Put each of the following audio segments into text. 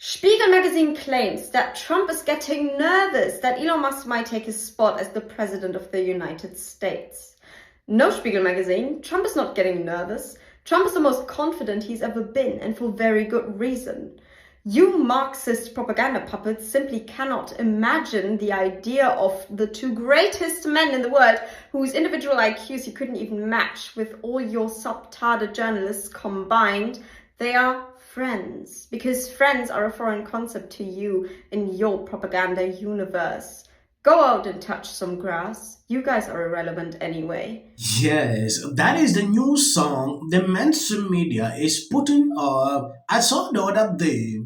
Spiegel magazine claims that Trump is getting nervous that Elon Musk might take his spot as the president of the United States. No, Spiegel magazine, Trump is not getting nervous. Trump is the most confident he's ever been, and for very good reason. You Marxist propaganda puppets simply cannot imagine the idea of the two greatest men in the world whose individual IQs you couldn't even match with all your subtarded journalists combined. They are friends, because friends are a foreign concept to you in your propaganda universe. Go out and touch some grass. You guys are irrelevant anyway. Yes, that is the new song the mainstream media is putting up. I saw the other day.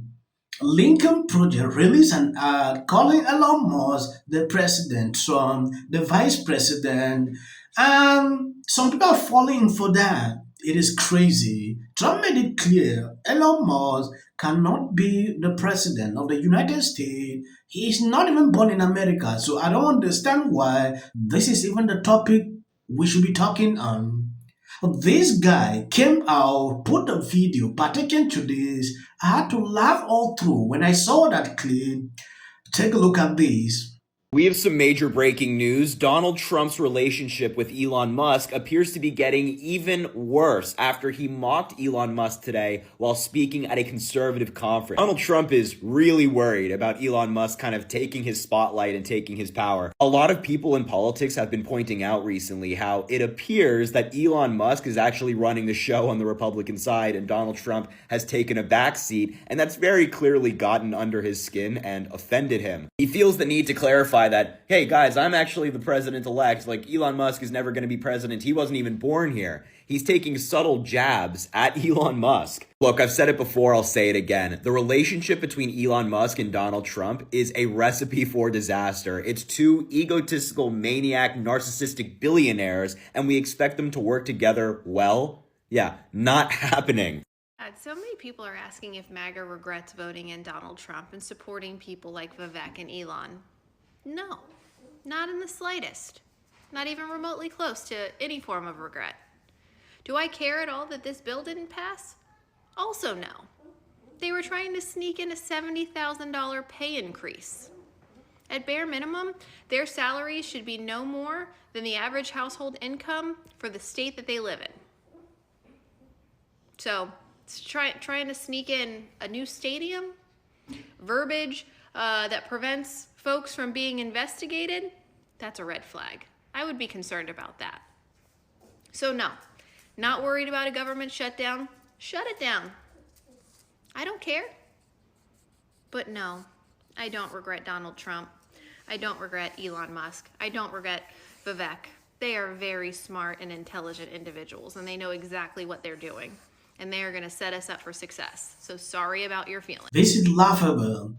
Lincoln Project released an ad calling Elon Musk the president, Trump the vice president, and some people are falling for that. It is crazy. Trump made it clear Elon Musk cannot be the president of the United States. He is not even born in America, so I don't understand why this is even the topic we should be talking on. This guy came out, put a video partaking to this. I had to laugh all through when I saw that clip. Take a look at this. We have some major breaking news. Donald Trump's relationship with Elon Musk appears to be getting even worse after he mocked Elon Musk today while speaking at a conservative conference. Donald Trump is really worried about Elon Musk kind of taking his spotlight and taking his power. A lot of people in politics have been pointing out recently how it appears that Elon Musk is actually running the show on the Republican side and Donald Trump has taken a backseat, and that's very clearly gotten under his skin and offended him. He feels the need to clarify that, hey guys, I'm actually the president-elect. Like, Elon Musk is never going to be president. He wasn't even born here. He's taking subtle jabs at Elon Musk. Look, I've said it before, I'll say it again. The relationship between Elon Musk and Donald Trump is a recipe for disaster. It's two egotistical, maniac, narcissistic billionaires, and we expect them to work together well? Yeah, not happening. So many people are asking if MAGA regrets voting in Donald Trump and supporting people like Vivek and Elon. No, not in the slightest. Not even remotely close to any form of regret. Do I care at all that this bill didn't pass? Also no. They were trying to sneak in a $70,000 pay increase. At bare minimum, their salaries should be no more than the average household income for the state that they live in. So, trying to sneak in a new stadium, verbiage that prevents folks from being investigated, that's a red flag. I would be concerned about that. So no, not worried about a government shutdown. Shut it down. I don't care. But no, I don't regret Donald Trump. I don't regret Elon Musk. I don't regret Vivek. They are very smart and intelligent individuals, and they know exactly what they're doing. And they are going to set us up for success. So sorry about your feelings. This is laughable.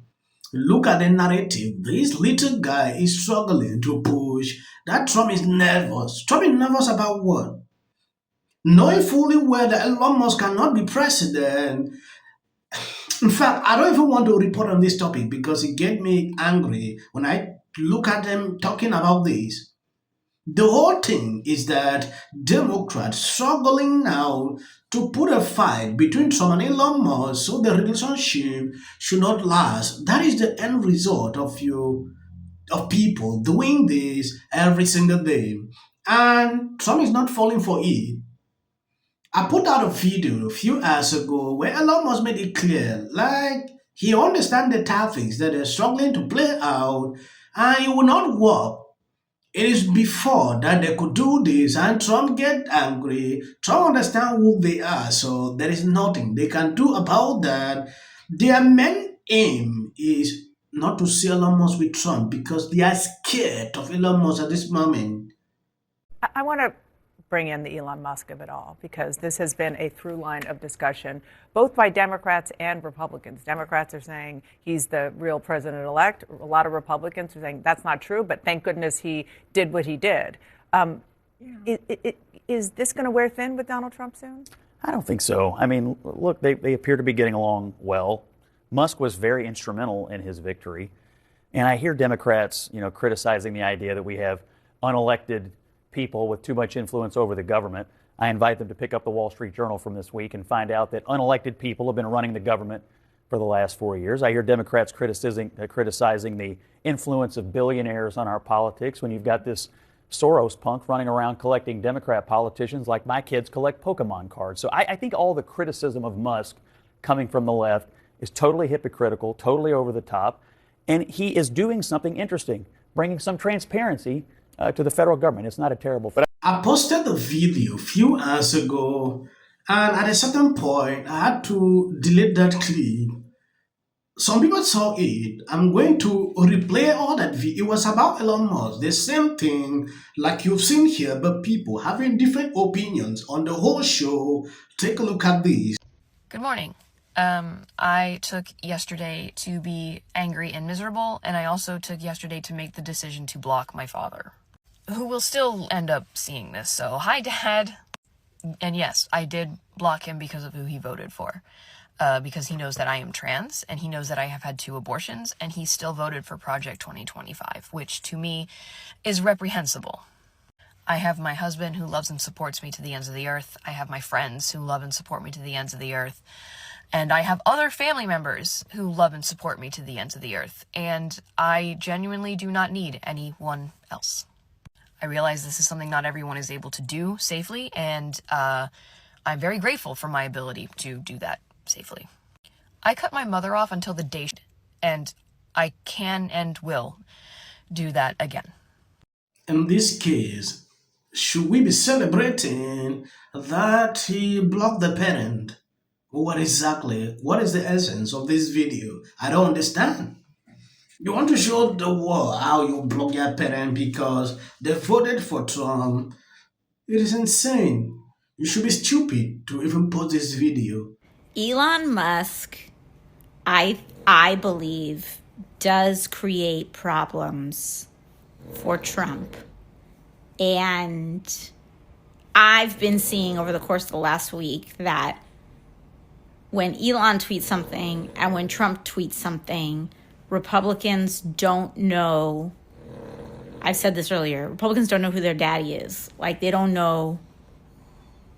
Look at the narrative. This little guy is struggling to push that Trump is nervous. Trump is nervous about what? Knowing fully well that Elon Musk cannot be president. In fact, I don't even want to report on this topic because it gets me angry when I look at them talking about this. The whole thing is that Democrats struggling now to put a fight between Trump and Elon Musk so the relationship should not last. That is the end result of people doing this every single day. And Trump is not falling for it. I put out a video a few hours ago where Elon Musk made it clear, like he understands the tactics that they're struggling to play out and it will not work. It is before that they could do this and Trump get angry. Trump understand who they are, so there is nothing they can do about that. Their main aim is not to see Elon Musk with Trump because they are scared of Elon Musk at this moment. I want to bring in the Elon Musk of it all because this has been a through line of discussion, both by Democrats and Republicans. Democrats are saying he's the real president-elect. A lot of Republicans are saying that's not true, but thank goodness he did what he did. Is this going to wear thin with Donald Trump soon? I don't think so. I mean, look, they appear to be getting along well. Musk was very instrumental in his victory. And I hear Democrats, criticizing the idea that we have unelected people with too much influence over the government. I invite them to pick up the Wall Street Journal from this week and find out that unelected people have been running the government for the last 4 years. I hear Democrats criticizing the influence of billionaires on our politics when you've got this Soros punk running around collecting Democrat politicians like my kids collect Pokemon cards. So I think all the criticism of Musk coming from the left is totally hypocritical, totally over the top, and he is doing something interesting, bringing some transparency to the federal government. It's not a terrible thing. I posted the video a few hours ago, and at a certain point, I had to delete that clip. Some people saw it. I'm going to replay all that video. It was about Elon Musk. The same thing like you've seen here, but people having different opinions on the whole show. Take a look at this. Good morning. I took yesterday to be angry and miserable, and I also took yesterday to make the decision to block my father, who will still end up seeing this. So, hi, Dad. And yes, I did block him because of who he voted for. Because he knows that I am trans, and he knows that I have had 2 abortions, and he still voted for Project 2025, which to me is reprehensible. I have my husband who loves and supports me to the ends of the earth. I have my friends who love and support me to the ends of the earth. And I have other family members who love and support me to the ends of the earth. And I genuinely do not need anyone else. I realize this is something not everyone is able to do safely, and I'm very grateful for my ability to do that safely. I cut my mother off until the day, and I can and will do that again. In this case, should we be celebrating that he blocked the parent? What is the essence of this video? I don't understand. You want to show the world how you block your parent because they voted for Trump? It is insane. You should be stupid to even post this video. Elon Musk, I believe, does create problems for Trump. And I've been seeing over the course of the last week that when Elon tweets something and when Trump tweets something, Republicans don't know. I've said this earlier. Republicans don't know who their daddy is. Like, they don't know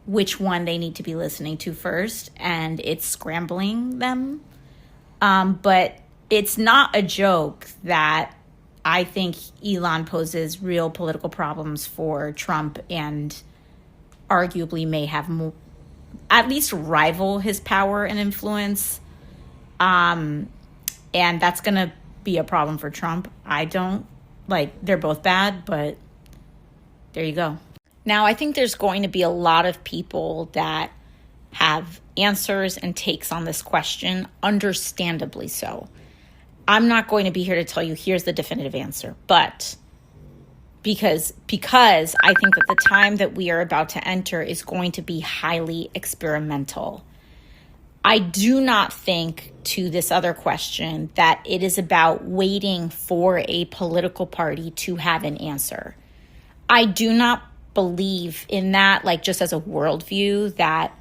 which one they need to be listening to first, and it's scrambling them. But it's not a joke that I think Elon poses real political problems for Trump and arguably may have at least rival his power and influence. And that's going to be a problem for Trump. They're both bad, but there you go. Now, I think there's going to be a lot of people that have answers and takes on this question, understandably so. I'm not going to be here to tell you here's the definitive answer, but because I think that the time that we are about to enter is going to be highly experimental. I do not think, to this other question, that it is about waiting for a political party to have an answer. I do not believe in that, just as a worldview, that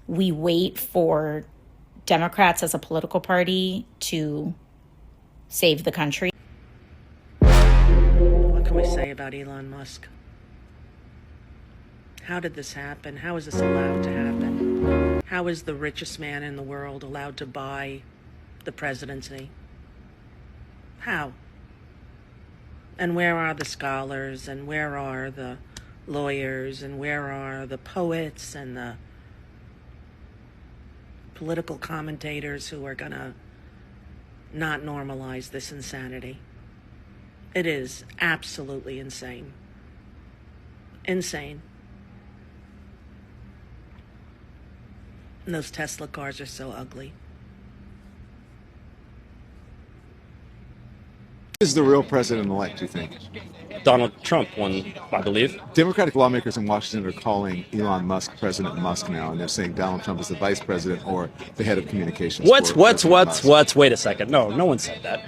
we wait for Democrats as a political party to save the country. What can we say about Elon Musk? How did this happen? How is this allowed to happen? How is the richest man in the world allowed to buy the presidency? How? And where are the scholars, and where are the lawyers, and where are the poets and the political commentators who are going to not normalize this insanity? It is absolutely insane. Insane. And those Tesla cars are so ugly. Is the real president-elect, do you think? Donald Trump won, I believe. Democratic lawmakers in Washington are calling Elon Musk President Musk now, and they're saying Donald Trump is the vice president or the head of communications. What's? Wait a second. No one said that.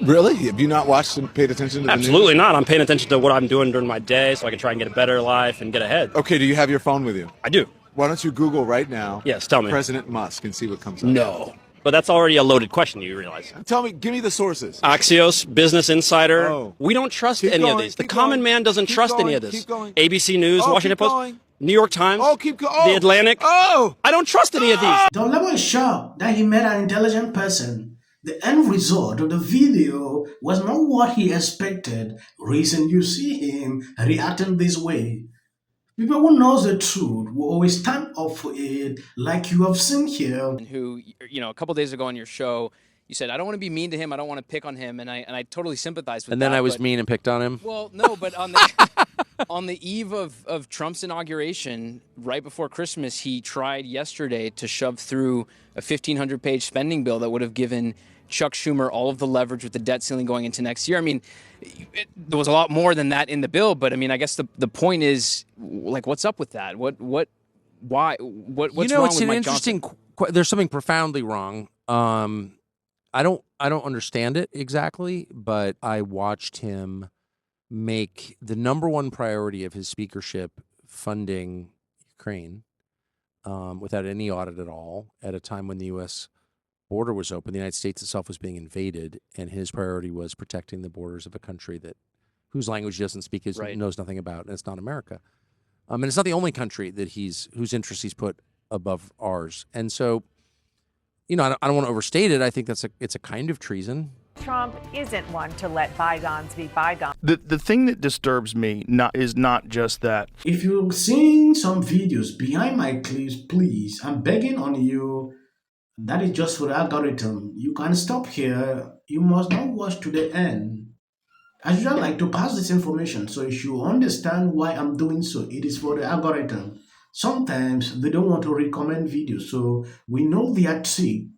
Really? Have you not watched and paid attention to the Absolutely news? not. I'm paying attention to what I'm doing during my day so I can try and get a better life and get ahead. Okay, do you have your phone with you? I do. Why don't you Google right now? Yes, tell me. President Musk and see what comes up. No. But that's already a loaded question, you realize. Tell me, give me the sources. Axios, Business Insider. Oh. We don't trust Keep any going, of these. The keep common going, man doesn't keep trust going, any of this. keep going. ABC News, Oh, Washington keep Post. going. New York Times, keep going. The Atlantic. I don't trust any of these. The level is shocked that he met an intelligent person. The end result of the video was not what he expected. Reason you see him reacting this way. People who knows the truth will always stand up for it, like you have seen here. Who, a couple days ago on your show, you said, I don't want to be mean to him, I don't want to pick on him, and I totally sympathize with that. And then I was mean and picked on him? Well, no, but on the on the eve of Trump's inauguration, right before Christmas, he tried yesterday to shove through a 1,500-page spending bill that would have given Chuck Schumer all of the leverage with the debt ceiling going into next year. I mean, there was a lot more than that in the bill, but I mean, I guess the point is, like, what's up with that? What's wrong with it's an Mike interesting. Johnson? There's something profoundly wrong. I don't understand it exactly, but I watched him make the number one priority of his speakership funding Ukraine without any audit at all at a time when the U.S. border was open. The United States itself was being invaded, and his priority was protecting the borders of a country whose language he doesn't speak, knows nothing about, and it's not America. And it's not the only country that whose interests he's put above ours. And so, I don't want to overstate it. I think it's a kind of treason. Trump isn't one to let bygones be bygones. The thing that disturbs me is not just that. If you're seeing some videos behind my clips, please, I'm begging on you. That is just for the algorithm. You can stop here. You must not watch to the end. I usually like to pass this information, so if you understand why I'm doing so, it is for the algorithm. Sometimes they don't want to recommend videos, so we know they are tricked.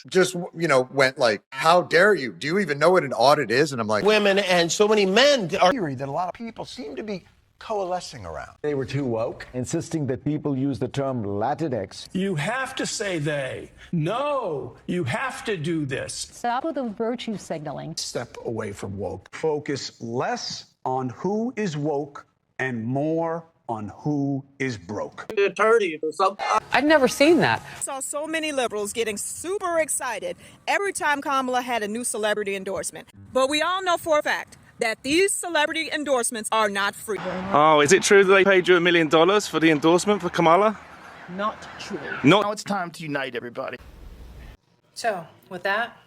Just, went like, how dare you? Do you even know what an audit is? And I'm like, women and so many men are theory that a lot of people seem to be coalescing around. They were too woke, insisting that people use the term Latinx. You have to say they. No, you have to do this. Stop with the virtue signaling. Step away from woke. Focus less on who is woke and more on who is broke. Attorney or something. I've never seen that. I saw so many liberals getting super excited every time Kamala had a new celebrity endorsement. But we all know for a fact that these celebrity endorsements are not free. Oh, is it true that they paid you $1 million for the endorsement for Kamala? Not true. Now it's time to unite everybody. So, with that,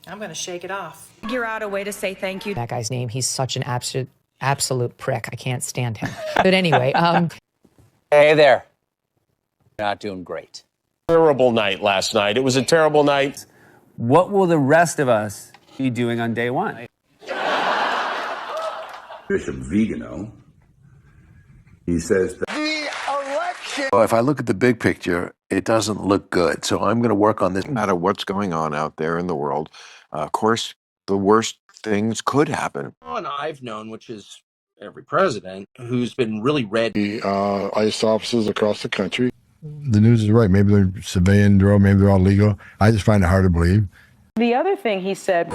I'm going to shake it off. Figure out a way to say thank you. That guy's name, he's such an absolute prick. I can't stand him. But anyway, Hey there. Not doing great. Terrible night last night. It was a terrible night. What will the rest of us be doing on day one? Bishop Vigano, he says that the election. if I look at the big picture, it doesn't look good. So I'm going to work on this. No matter what's going on out there in the world, of course, the worst things could happen. One I've known, which is every president, who's been really red. ICE officers across the country. The news is right. Maybe they're civilian drone, maybe they're all legal. I just find it hard to believe. The other thing he said.